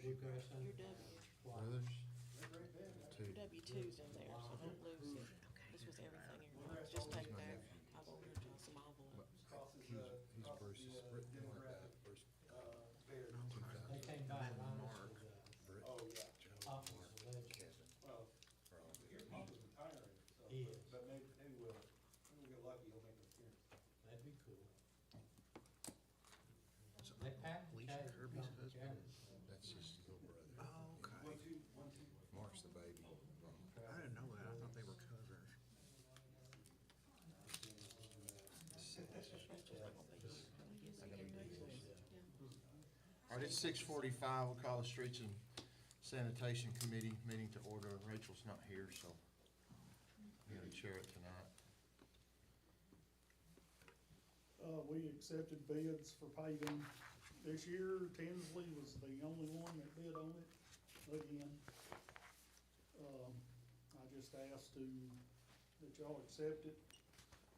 Blue Cross Center? Your W, Why? Brothers? your W-2's in there, so don't lose it. This was everything in there. Just take My that. nephew. I've ordered y'all some envelopes. He's Bruce's, Britt, like that, Bruce. They came by and Mark, Mark, Britt, Oh, yeah. Joe, office Mark, of legend. Kevin, Well, are all your there. papa's retiring, so. He is. But maybe we'll get lucky, he'll make an appearance. That'd be cool. They packed Alicia Chad, Kirby's Dr. husband? Chad. That's his little brother. Oh, okay. 1-2. Mark's the baby. I didn't know that. I thought they were cousins. All right, it's 6:45. We'll call the Streets and Sanitation Committee meeting to order. Rachel's not here, so I'm gonna chair it tonight. We accepted bids for paving this year. Tinsley was the only one that bid on it again. I just asked that y'all accept it.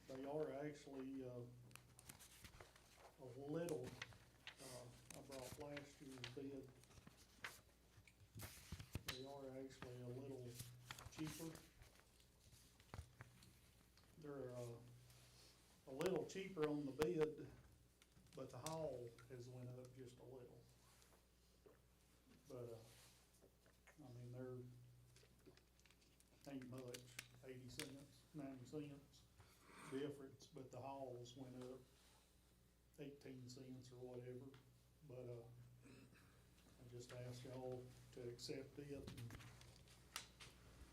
They are actually, a little, I brought last year's bid. They are actually a little cheaper. They're, a little cheaper on the bid, but the haul has went up just a little. But, I mean, they're, ain't much, 80 cents, 90 cents difference, but the hauls went up 18 cents or whatever. But, I just asked y'all to accept it, and,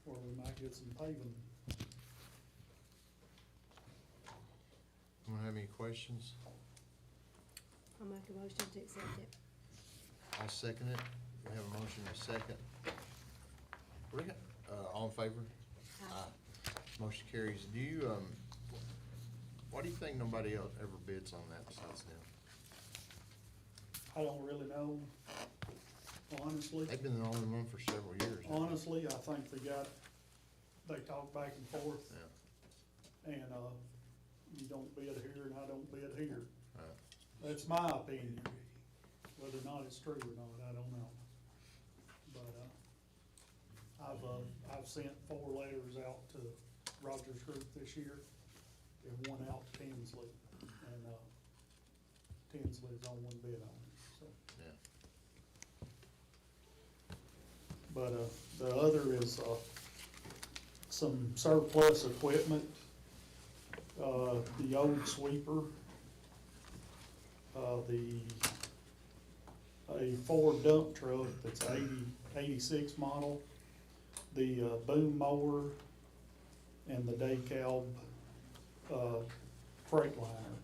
or we might get some paving. Anyone have any questions? I'll make a motion to accept it. I'll second it. We have a motion and a second. All in favor? Aye. Motion carries. Do you, why do you think nobody else ever bids on that besides them? I don't really know, honestly. They've been the only one for several years. Honestly, I think they talk back and forth, Yeah. and, you don't bid here and I don't bid here. Right. That's my opinion. Whether or not it's true or not, I don't know. But, I've sent 4 letters out to Rogers Group this year, and 1 out to Tinsley, and, Tinsley's on 1 bid on it, so. Yeah. But, the other is, some surplus equipment. The old sweeper, a Ford dump truck that's 86 model, the boom mower, and the decal Freightliner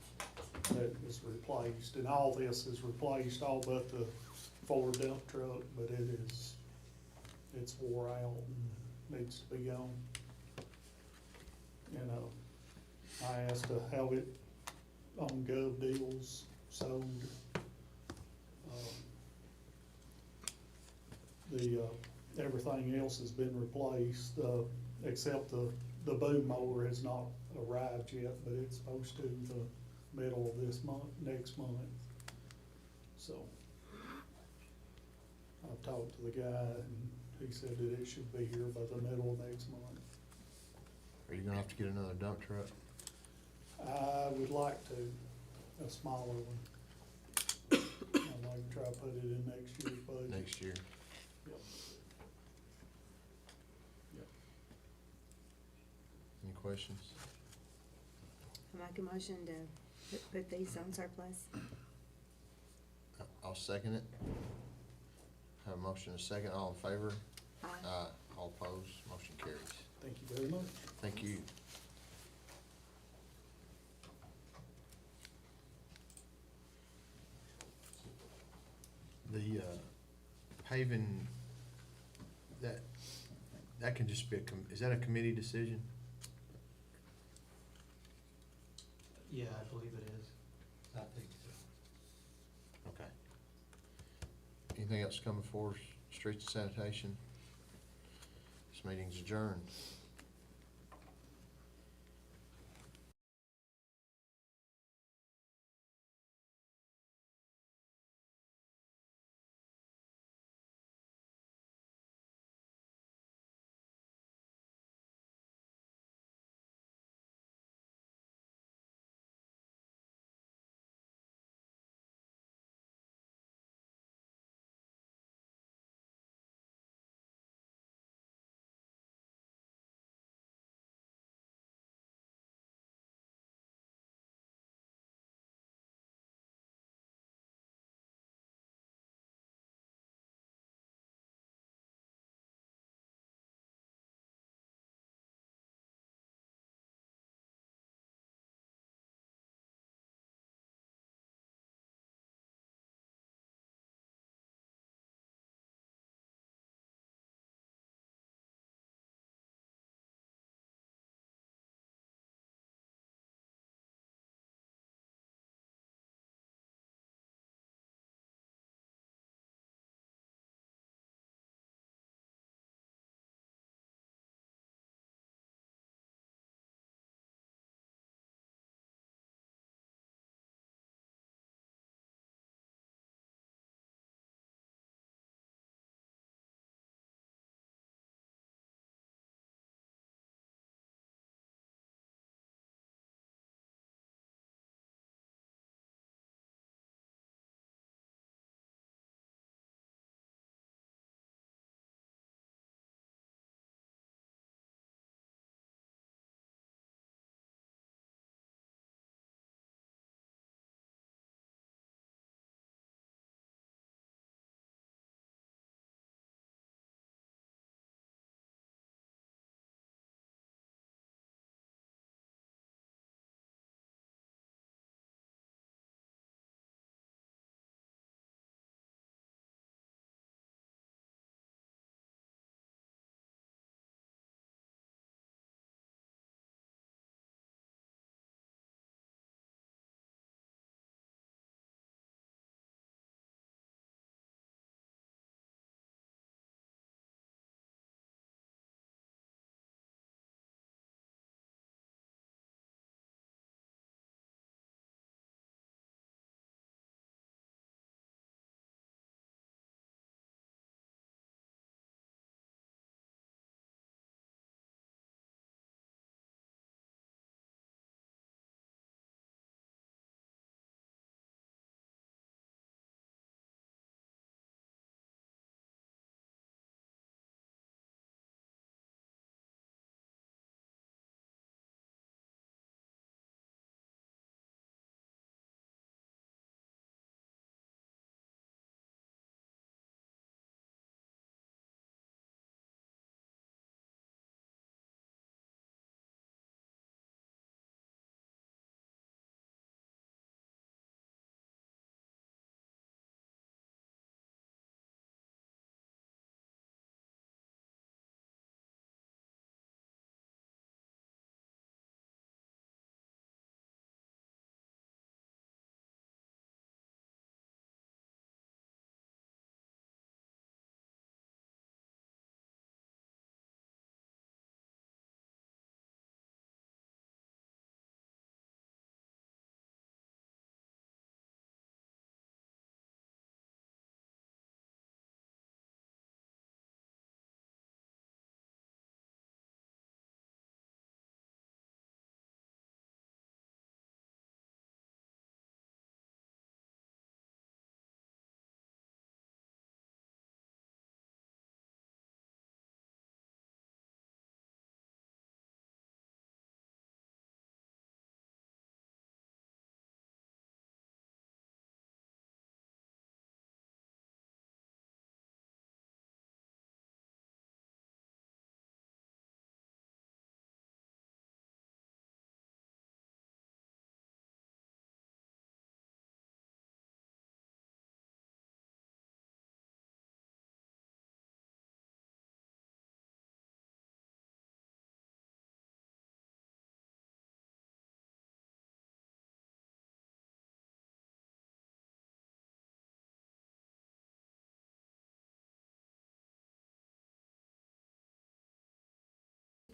that is replaced. And all this is replaced, all but the Ford dump truck, but it's wore out and needs to be gone. You know, I asked to have it on Gov Deals sold. Everything else has been replaced, except the boom mower has not arrived yet, but it's supposed to the middle of this month, next month. So, I've talked to the guy and he said that it should be here by the middle of next month. Are you gonna have to get another dump truck? I would like to, a smaller one. I'd like to try to put it in next year's budget. Next year? Yep. Yep. Any questions? I'll make a motion to put these on surplus. I'll second it. Have a motion and a second. All in favor? Aye. All opposed? Motion carries. Thank you very much. Thank you. The paving, that can just be is that a committee decision? Yeah, I believe it is. I think so. Okay. Anything else coming for us? Streets and sanitation? This meeting's adjourned.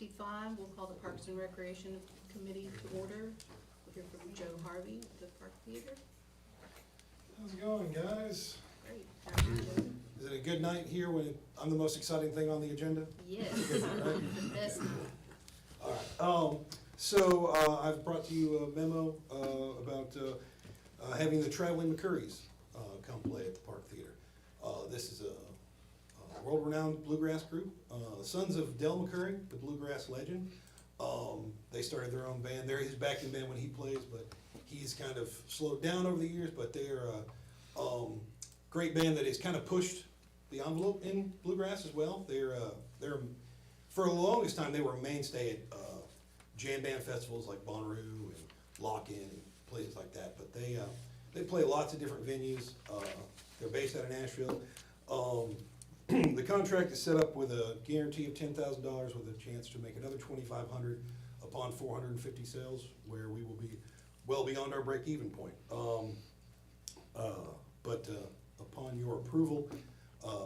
6:55, we'll call the Parks and Recreation Committee to order. We'll hear from Joe Harvey of the Park Theater. How's it going, guys? Great. How are you doing? Is it a good night here when I'm the most exciting thing on the agenda? Yes, the best night. All right. So I've brought to you a memo about having the Traveling McCurries come play at the Park Theater. This is a world-renowned bluegrass group, Sons of Del McCurry, the bluegrass legend. They started their own band. They're his backing band when he plays, but he's kind of slowed down over the years. But they're a great band that has kind of pushed the envelope in bluegrass as well. They're for the longest time they were a mainstay at jam band festivals like Bonnaroo and Lock-In and places like that. But they play lots of different venues. They're based out of Nashville. The contract is set up with a guarantee of $10,000 with a chance to make another $2,500 upon 450 sales, where we will be well beyond our break-even point. But upon your approval,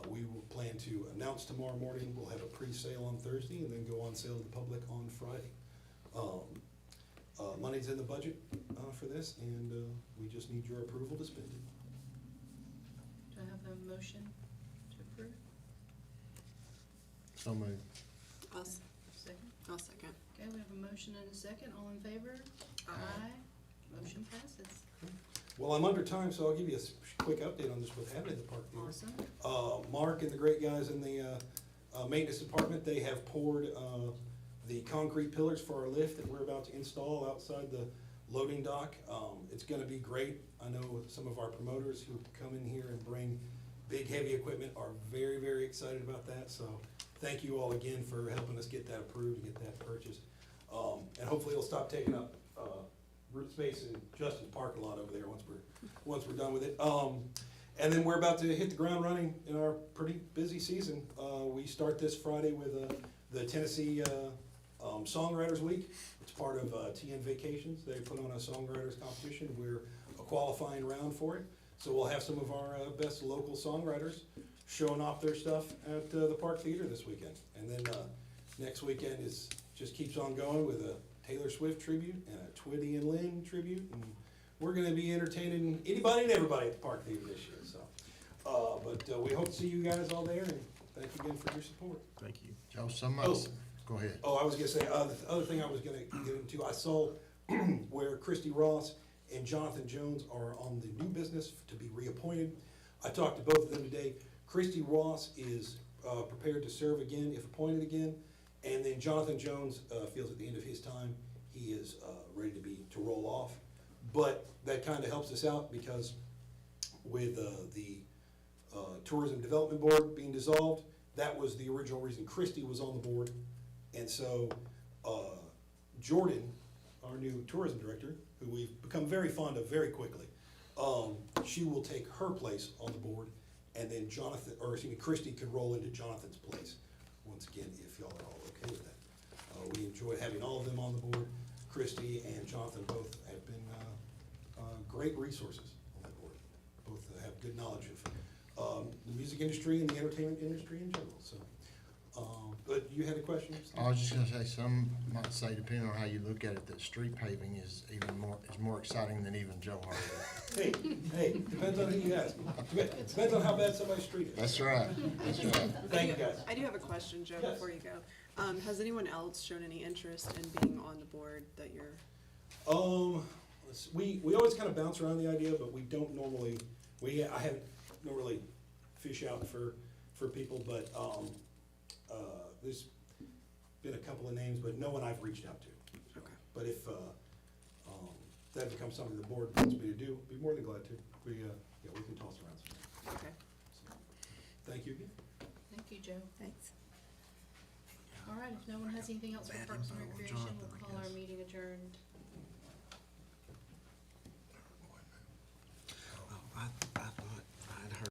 we will plan to announce tomorrow morning. We'll have a pre-sale on Thursday and then go on sale to the public on Friday. Money's in the budget for this, and we just need your approval to spend it. Do I have a motion to approve? So moved. Second? I'll second. Okay, we have a motion and a second. All in favor? Aye. Motion passes. Well, I'm under time, so I'll give you a quick update on just what's happening at the Park Theater. Awesome. Mark and the great guys in the maintenance department, they have poured the concrete pillars for our lift that we're about to install outside the loading dock. It's gonna be great. I know some of our promoters who come in here and bring big, heavy equipment are very, very excited about that. So thank you all again for helping us get that approved and get that purchased. And hopefully it'll stop taking up root space in Justin's parking lot over there once we're done with it. And then we're about to hit the ground running in our pretty busy season. We start this Friday with the Tennessee Songwriters Week. It's part of TN Vacations. They put on a songwriters competition. We're a qualifying round for it. So we'll have some of our best local songwriters showing off their stuff at the Park Theater this weekend. And then next weekend just keeps on going with a Taylor Swift tribute and a Twitty and Lynn tribute. And we're gonna be entertaining anybody and everybody at the Park Theater this year. So, but we hope to see you guys all there, and thank you again for your support. Thank you. Joe, somebody, go ahead. Oh, I was gonna say, the other thing I was gonna get into, I saw where Christy Ross and Jonathan Jones are on the new business to be reappointed. I talked to both of them today. Christy Ross is prepared to serve again if appointed again, and then Jonathan Jones feels at the end of his time he is ready to roll off. But that kind of helps us out because with the Tourism Development Board being dissolved, that was the original reason Christy was on the board. And so Jordan, our new tourism director, who we've become very fond of very quickly, she will take her place on the board, and then Christy can roll into Jonathan's place once again, if y'all are all okay with that. We enjoyed having all of them on the board. Christy and Jonathan both have been great resources on that board. Both have good knowledge of the music industry and the entertainment industry in general. So, but you had a question? I was just gonna say, some might say, depending on how you look at it, that street paving is more exciting than even Joe Harvey. Hey, depends on who you ask. Depends on how bad somebody's street is. That's right, that's right. Thank you, guys. I do have a question, Joe, Yes. before you go. Has anyone else shown any interest in being on the board that you're? We always kind of bounce around the idea, but we don't normally, I haven't normally fish out for people, but, there's been a couple of names, but no one I've reached out to. Okay. But if, that becomes something the board wants me to do, I'd be more than glad to. We can toss around some. Okay. So, thank you again. Thank you, Joe. Thanks. All right, if no one has anything else for Bad Parks and info on Recreation, Jonathan, we'll I call our guess. meeting adjourned. Oh, I thought I'd heard.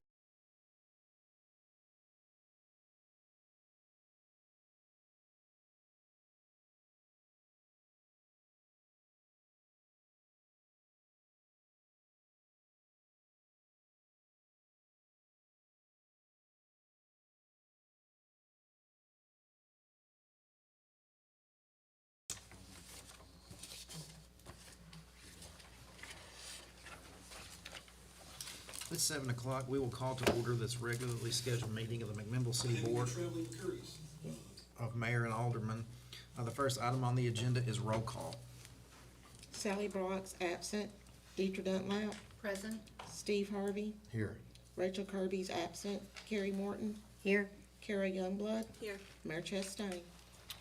It's 7 o'clock. We will call to order this regularly scheduled meeting of the McMinnville City Board Traveling Curries. of Mayor and Aldermen. The first item on the agenda is roll call. Sally Brock's absent. Deidre Dunlap. Present. Steve Harvey. Here. Rachel Kirby's absent. Carrie Morton. Here. Kara Youngblood. Here. Mayor Chastain.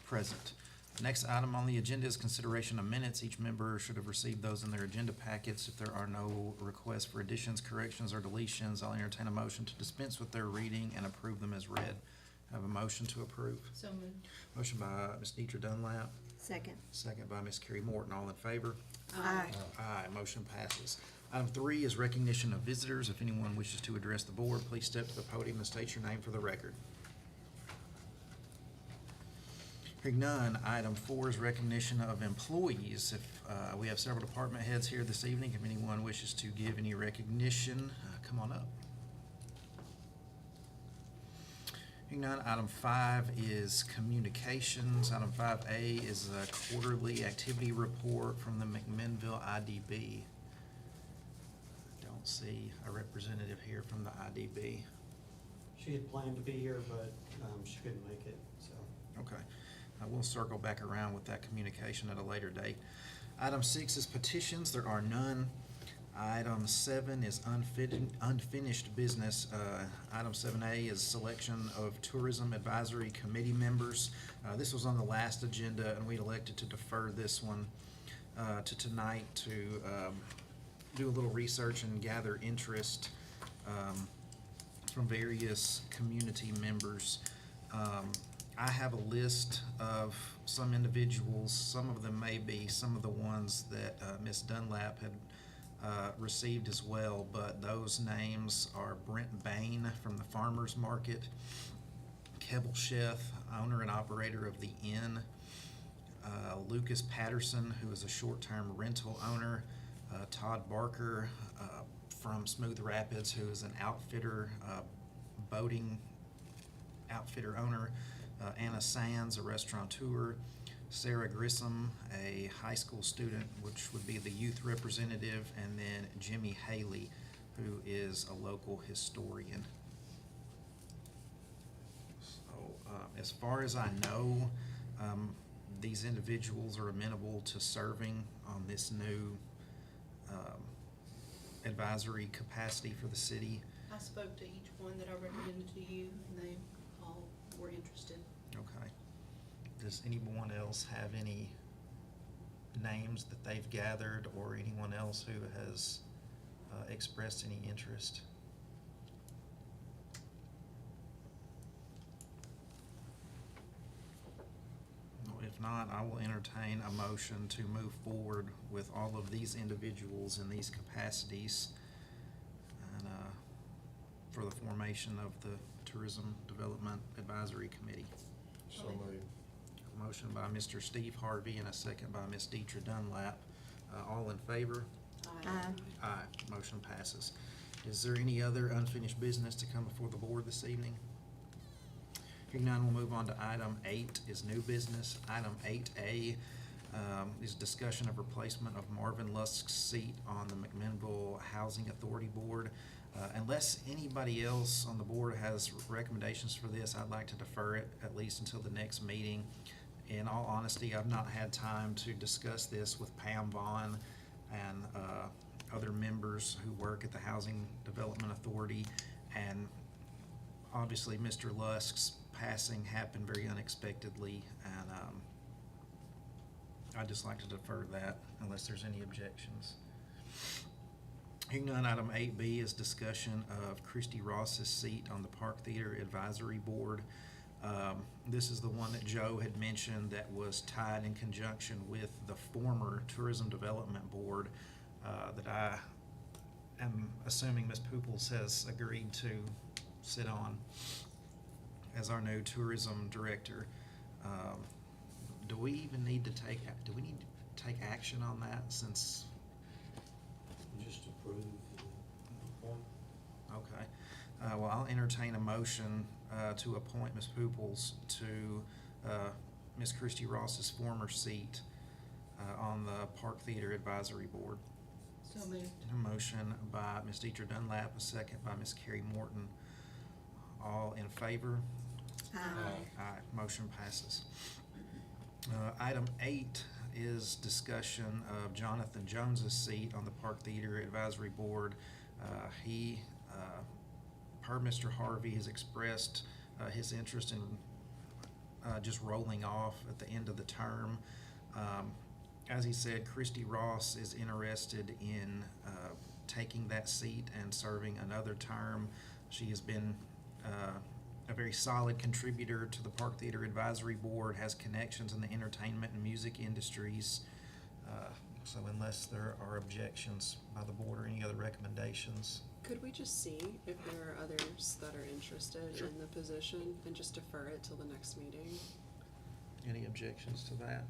Present. The next item on the agenda is consideration of minutes. Each member should have received those in their agenda packets. If there are no requests for additions, corrections, or deletions, I'll entertain a motion to dispense with their reading and approve them as read. Have a motion to approve. So moved. Motion by Ms. Deidre Dunlap, Second. second by Ms. Carrie Morton. All in favor? Aye. Aye, motion passes. Item 3 is recognition of visitors. If anyone wishes to address the board, please step to the podium and state your name for the record. Hearing none, item 4 is recognition of employees. If we have several department heads here this evening, if anyone wishes to give any recognition, come on up. Hearing none, item 5 is communications. Item 5A is a quarterly activity report from the McMinnville IDB. Don't see a representative here from the IDB. She had planned to be here, but she couldn't make it, so. Okay. We'll circle back around with that communication at a later date. Item 6 is petitions. There are none. Item 7 is unfinished business. Item 7A is selection of tourism advisory committee members. This was on the last agenda, and we elected to defer this one to tonight to do a little research and gather interest from various community members. I have a list of some individuals. Some of them may be some of the ones that Ms. Dunlap had received as well, but those names are Brent Bain from the Farmers Market, Keble Sheth, owner and operator of the Inn, Lucas Patterson, who is a short-term rental owner, Todd Barker from Smooth Rapids, who is an outfitter, boating outfitter owner, Anna Sands, a restaurateur, Sarah Grissom, a high school student, which would be the youth representative, and then Jimmy Haley, who is a local historian. So, as far as I know, these individuals are amenable to serving on this new advisory capacity for the city. I spoke to each one that I recommended to you, and they all were interested. Okay. Does anyone else have any names that they've gathered, or anyone else who has expressed any interest? Well, if not, I will entertain a motion to move forward with all of these individuals in these capacities and for the formation of the Tourism Development Advisory Committee. So moved. A motion by Mr. Steve Harvey and a second by Ms. Deidre Dunlap. All in favor? Aye. Aye. Motion passes. Is there any other unfinished business to come before the board this evening? Hearing none, we'll move on to item 8 is new business. Item 8A is discussion of replacement of Marvin Lusk's seat on the McMinnville Housing Authority Board. Unless anybody else on the board has recommendations for this, I'd like to defer it at least until the next meeting. In all honesty, I've not had time to discuss this with Pam Vaughn and other members who work at the Housing Development Authority, and obviously Mr. Lusk's passing happened very unexpectedly, and I'd just like to defer that unless there's any objections. Hearing none, item 8B is discussion of Christy Ross's seat on the Park Theater Advisory Board. This is the one that Joe had mentioned that was tied in conjunction with the former Tourism Development Board that I am assuming Ms. Pooples has agreed to sit on as our new tourism director. Do we even need to take action on that, since? Just approve the appointment. Okay. Well, I'll entertain a motion to appoint Ms. Pooples to Ms. Christy Ross's former seat on the Park Theater Advisory Board. So moved. A motion by Ms. Deidre Dunlap, a second by Ms. Carrie Morton. All in favor? Aye. Motion passes. Item 8 is discussion of Jonathan Jones's seat on the Park Theater Advisory Board. He, per Mr. Harvey, has expressed his interest in just rolling off at the end of the term. As he said, Christy Ross is interested in taking that seat and serving another term. She has been a very solid contributor to the Park Theater Advisory Board, has connections in the entertainment and music industries. So unless there are objections by the board or any other recommendations. Could we just see if there are others that are interested Sure. in the position and just defer it till the next meeting? Any objections to that?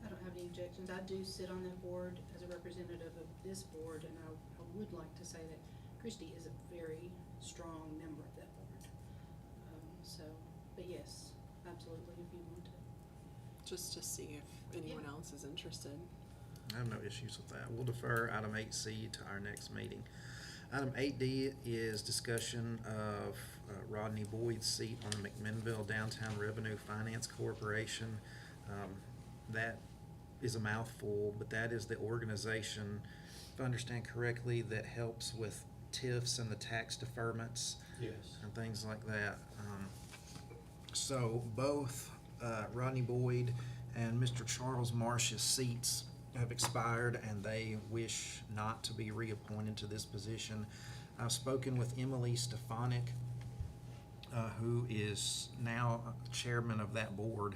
I don't have any objections. I do sit on that board as a representative of this board, and I would like to say that Christy is a very strong member of that board. But yes, absolutely, if you want to. Just to see if anyone else is interested. I have no issues with that. We'll defer item 8C to our next meeting. Item 8D is discussion of Rodney Boyd's seat on the McMinnville Downtown Revenue Finance Corporation. That is a mouthful, but that is the organization, if I understand correctly, that helps with TIFs and the tax deferments. Yes. And things like that. So both Rodney Boyd and Mr. Charles Marsh's seats have expired, and they wish not to be reappointed to this position. I've spoken with Emily Stefanik, who is now chairman of that board,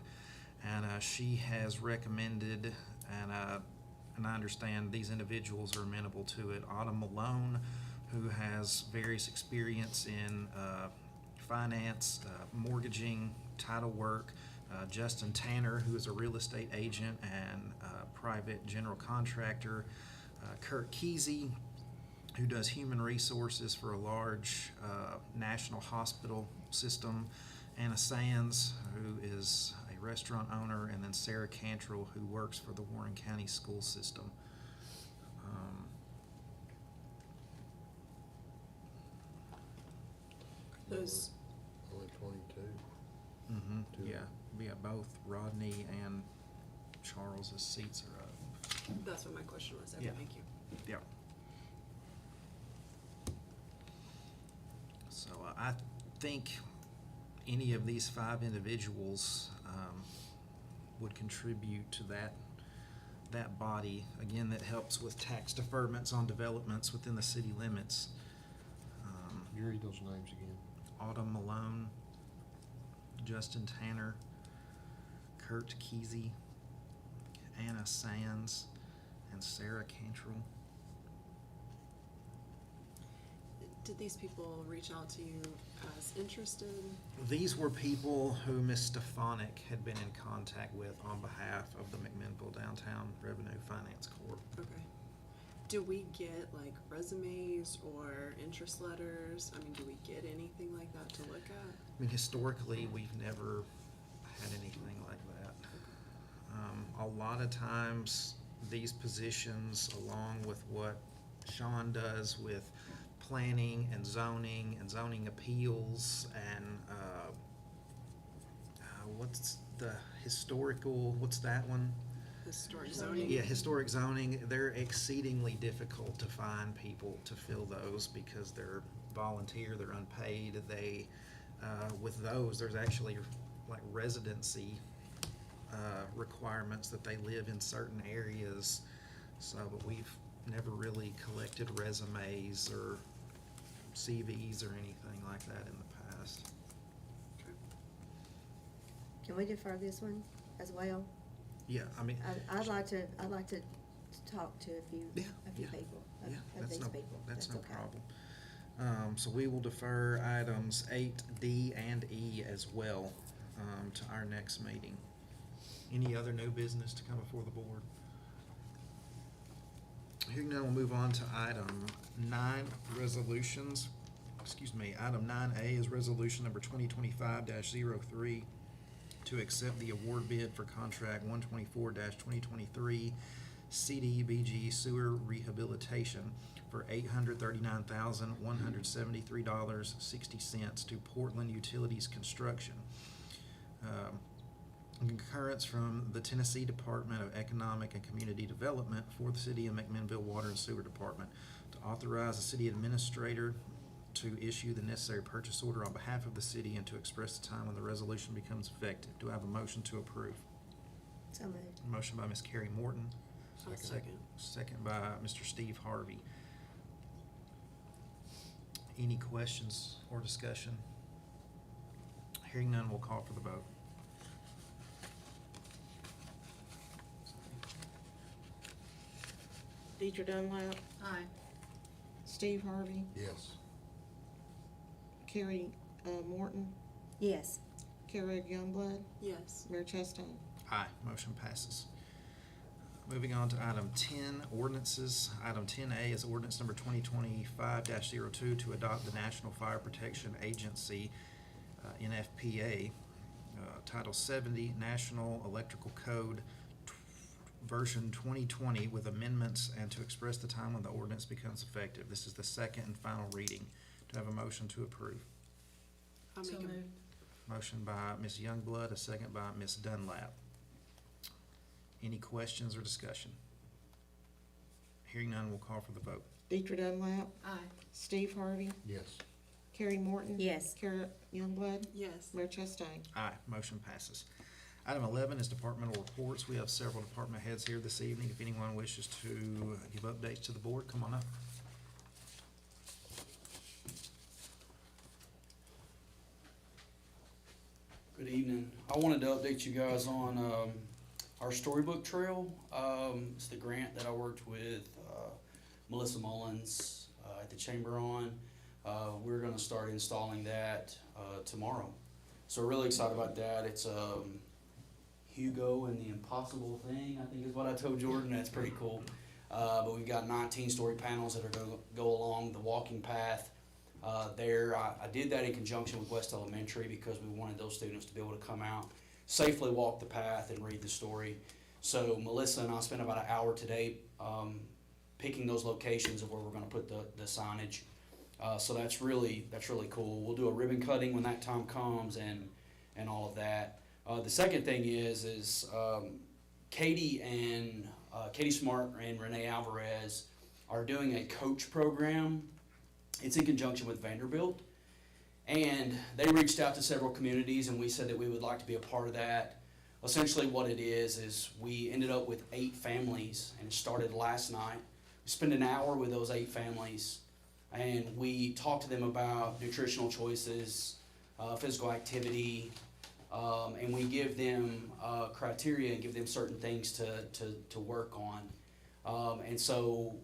and she has recommended, and I understand these individuals are amenable to it. Autumn Malone, who has various experience in finance, mortgaging, title work. Justin Tanner, who is a real estate agent and private general contractor. Kurt Kesey, who does human resources for a large national hospital system. Anna Sands, who is a restaurant owner, and then Sarah Cantrell, who works for the Warren County School System. Those, Only 22. Yeah, both Rodney and Charles's seats are up. that's what my question was. Okay, Yeah. thank you. Yeah. So I think any of these 5 individuals would contribute to that body. Again, that helps with tax deferments on developments within the city limits. You read those names again. Autumn Malone, Justin Tanner, Kurt Kesey, Anna Sands, and Sarah Cantrell. Did these people reach out to you as interested? These were people who Ms. Stefanik had been in contact with on behalf of the McMinnville Downtown Revenue Finance Corp. Okay. Do we get like resumes or interest letters? I mean, do we get anything like that to look at? I mean, historically, we've never had anything like that. A lot of times, these positions, along with what Sean does with planning and zoning appeals and what's the historical, what's that one? Historic zoning? Yeah, historic zoning, they're exceedingly difficult to find people to fill those because they're volunteer, they're unpaid. They, with those, there's actually like residency requirements that they live in certain areas. So, but we've never really collected resumes or CVs or anything like that in the past. Can we defer this one as well? Yeah, I mean. I'd like to talk to a few Yeah, people, Yeah, of that's these no, people. that's no okay. problem. So we will defer items 8D and E as well, to our next meeting. Any other new business to come before the board? Hearing none, we'll move on to item 9, resolutions. Item 9A is resolution number 2025-03 to accept the award bid for contract 124-2023 CDBG sewer rehabilitation for $839,173.60 to Portland Utilities Construction. Concurrence from the Tennessee Department of Economic and Community Development for the City of McMinnville Water and Sewer Department to authorize the city administrator to issue the necessary purchase order on behalf of the city and to express the time when the resolution becomes effective. Do I have a motion to approve? So moved. Motion by Ms. Carrie Morton. I'll second. Second by Mr. Steve Harvey. Any questions or discussion? Hearing none, we'll call for the vote. Deidre Dunlap, Aye. Steve Harvey, Yes. Carrie Morton, Yes. Carrie Youngblood, Yes. Mayor Chastain. Aye, motion passes. Moving on to item 10, ordinances. Item 10A is ordinance number 2025-02 to adopt the National Fire Protection Agency, NFPA, Title 70, National Electrical Code, version 2020 with amendments and to express the time when the ordinance becomes effective. This is the second and final reading. Do I have a motion to approve? I'll So make a moved. Motion by Ms. Youngblood, a second by Ms. Dunlap. Any questions or discussion? Hearing none, we'll call for the vote. Deidre Dunlap, Aye. Steve Harvey, Yes. Carrie Morton. Yes. Carrie Youngblood, yes. Mayor Chastain. Aye, motion passes. Item 11 is departmental reports. We have several department heads here this evening. If anyone wishes to give updates to the board, come on up. Good evening. I wanted to update you guys on our storybook trail. It's the grant that I worked with Melissa Mullins at the Chamber on. We're going to start installing that tomorrow. So we're really excited about that. It's Hugo and the Impossible Thing, I think is what I told Jordan. That's pretty cool. But we've got 19-story panels that are going to go along the walking path there. I did that in conjunction with West Elementary because we wanted those students to be able to come out, safely walk the path and read the story. So Melissa and I spent about an hour today picking those locations of where we're going to put the signage. So that's really cool. We'll do a ribbon cutting when that time comes and all of that. The second thing is Katie Smart and Renee Alvarez are doing a coach program. It's in conjunction with Vanderbilt, and they reached out to several communities, and we said that we would like to be a part of that. Essentially what it is we ended up with 8 families, and it started last night. We spent an hour with those 8 families, and we talked to them about nutritional choices, physical activity, and we give them criteria and give them certain things to work on. And so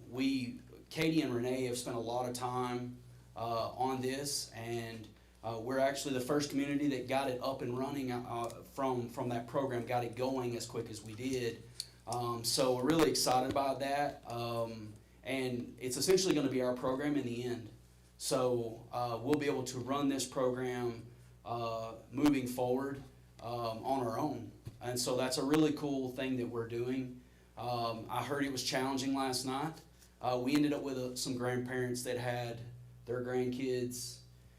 Katie and Renee have spent a lot of time on this, and we're actually the first community that got it up and running from that program, got it going as quick as we did. So we're really excited about that, and it's essentially going to be our program in the end. So we'll be able to run this program moving forward on our own, and so that's a really cool thing that we're doing. I heard it was challenging last night. We ended up with some grandparents that had their grandkids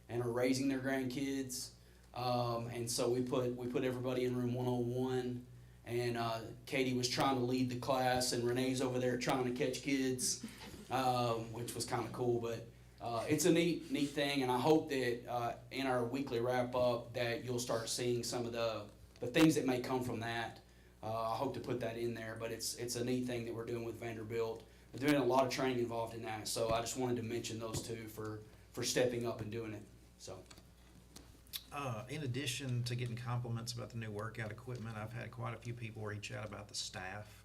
and are raising their grandkids, and so we put everybody in room 101, and Katie was trying to lead the class, and Renee's over there trying to catch kids, which was kind of cool. But it's a neat thing, and I hope that in our weekly wrap up that you'll start seeing some of the things that may come from that. I hope to put that in there, but it's a neat thing that we're doing with Vanderbilt. We're doing a lot of training involved in that, so I just wanted to mention those two for stepping up and doing it. So. In addition to getting compliments about the new workout equipment, I've had quite a few people reach out about the staff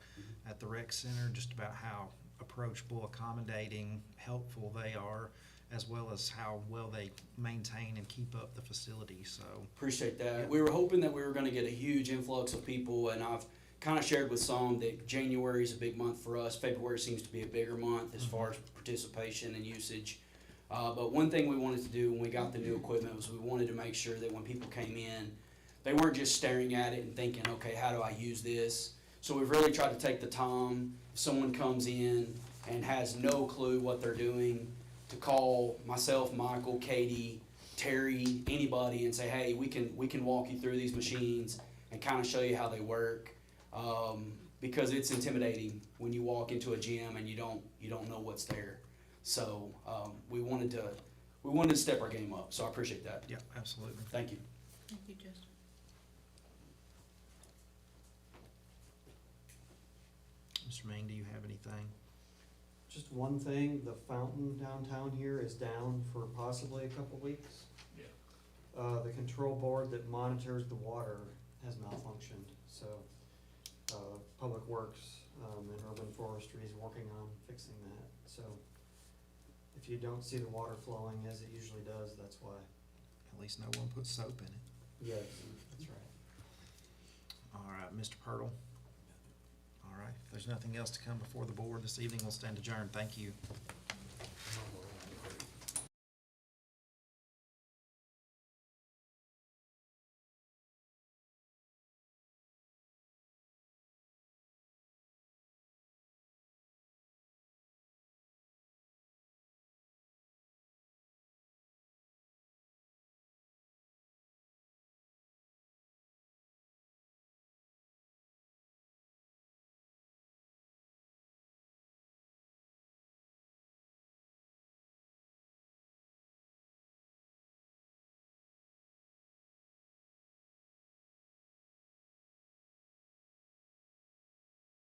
at the rec center, just about how approachable, accommodating, helpful they are, as well as how well they maintain and keep up the facility. So Appreciate that. Yeah. We were hoping that we were going to get a huge influx of people, and I've kind of shared with some that January is a big month for us. February seems to be a bigger month as far as participation and usage. But one thing we wanted to do when we got the new equipment was we wanted to make sure that when people came in, they weren't just staring at it and thinking, okay, how do I use this? So we've really tried to take the time, if someone comes in and has no clue what they're doing, to call myself, Michael, Katie, Terry, anybody, and say, hey, we can walk you through these machines and kind of show you how they work. Because it's intimidating when you walk into a gym and you don't know what's there. So we wanted to step our game up. So I appreciate that. Yeah, absolutely. Thank you. Thank you, Justin. Mr. Ming, do you have anything? Just one thing, the fountain downtown here is down for possibly a couple weeks. Yeah. The control board that monitors the water has malfunctioned, so, Public Works, and Urban Forestry is working on fixing that, so if you don't see the water flowing as it usually does, that's why. At least no one put soap in it. Yes, that's right. All right, Mr. Purtle. All right, if there's nothing else to come before the board this evening, we'll stand adjourned. Thank you.